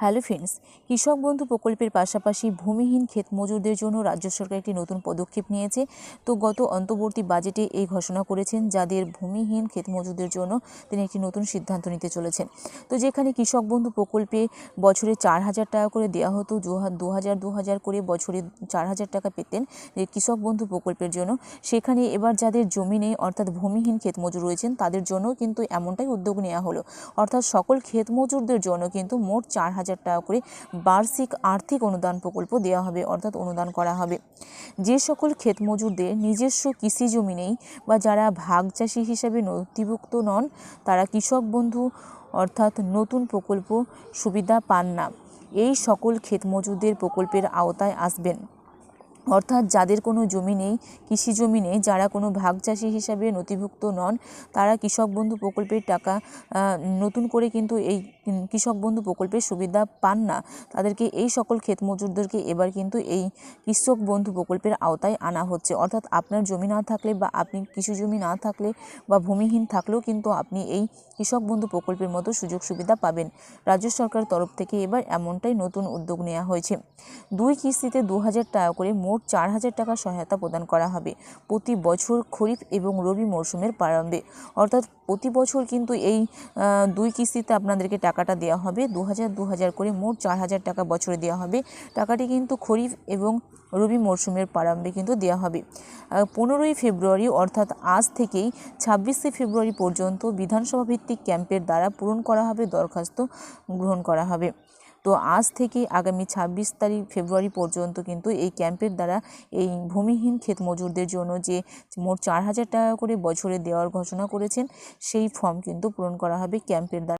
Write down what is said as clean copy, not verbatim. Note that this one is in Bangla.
হ্যালো ফ্রেন্ডস, কৃষক বন্ধু প্রকল্পের পাশাপাশি ভূমিহীন ক্ষেত মজুরদের জন্য রাজ্য সরকার একটি নতুন পদক্ষেপ নিয়েছে। তো গত অন্তর্বর্তী বাজেটে এই ঘোষণা করেছেন যাদের ভূমিহীন ক্ষেত মজুরদের জন্য তিনি একটি নতুন সিদ্ধান্ত নিতে চলেছেন। তো যেখানে কৃষক বন্ধু প্রকল্পে বছরে 4,000 টাকা করে দেওয়া হতো, 2,000 করে বছরে 4,000 টাকা পেতেন যে কৃষক বন্ধু প্রকল্পের জন্য, সেখানে এবার যাদের জমি নেই অর্থাৎ ভূমিহীন ক্ষেত মজুর রয়েছেন তাদের জন্য কিন্তু এমনটাই উদ্যোগ নেওয়া হলো। অর্থাৎ সকল ক্ষেত মজুরদের জন্য কিন্তু মোট 4,000 টাকা করে বার্ষিক আর্থিক অনুদান প্রকল্প দেওয়া হবে, অর্থাৎ অনুদান করা হবে। যে সকল ক্ষেত মজুরদের নিজস্ব কৃষি জমি নেই বা যারা ভাগ চাষি হিসেবে নথিভুক্ত নন তারা কৃষক বন্ধু অর্থাৎ নতুন প্রকল্প সুবিধা পান না। এই সকল ক্ষেত মজুরদের প্রকল্পের আওতায় আসবেন। অর্থাৎ যাদের কোনো জমি নেই, কৃষি জমি নেই, যারা কোনো ভাগ চাষি হিসাবে নথিভুক্ত নন তারা কৃষক বন্ধু প্রকল্পের টাকা নতুন করে কিন্তু এই কৃষক বন্ধু প্রকল্পের সুবিধা পান না। তাদেরকে এই সকল ক্ষেত মজুরদেরকে এবার কিন্তু এই কৃষক বন্ধু প্রকল্পের আওতায় আনা হচ্ছে। অর্থাৎ আপনার জমি না থাকলে বা আপনি কৃষি জমি না থাকলে বা ভূমিহীন থাকলেও কিন্তু আপনি এই কৃষক বন্ধু প্রকল্পের মতো সুযোগ সুবিধা পাবেন। রাজ্য সরকারের তরফ থেকে এবার এমনটাই নতুন উদ্যোগ নেওয়া হয়েছে। 2 কিস্তিতে 2,000 টাকা করে মোট 4,000 টাকা সহায়তা প্রদান করা হবে প্রতি বছর খরিফ এবং রবি মরশুমের প্রারম্ভে। অর্থাৎ প্রতি বছর কিন্তু এই 2 কিস্তিতে আপনাদেরকে টাকাটা দেওয়া হবে, 2,000 করে মোট 4,000 টাকা বছরে দেওয়া হবে। টাকাটি কিন্তু খরিফ এবং রবি মরশুমের প্রারম্ভে কিন্তু দেওয়া হবে। 15ই ফেব্রুয়ারি অর্থাৎ আজ থেকেই 26শে ফেব্রুয়ারি পর্যন্ত বিধানসভা ভিত্তিক ক্যাম্পের দ্বারা পূরণ করা হবে, দরখাস্ত গ্রহণ করা হবে। তো আজ থেকে আগামী 26 ফেব্রুয়ারি পর্যন্ত কিন্তু এই ক্যাম্পের দ্বারা এই ভূমিহীন ক্ষেত মজুরদের জন্য যে মোট 4,000 টাকা করে বছরে দেওয়ার ঘোষণা করেছেন সেই ফর্ম কিন্তু পূরণ করা হবে ক্যাম্পের দ্বারা।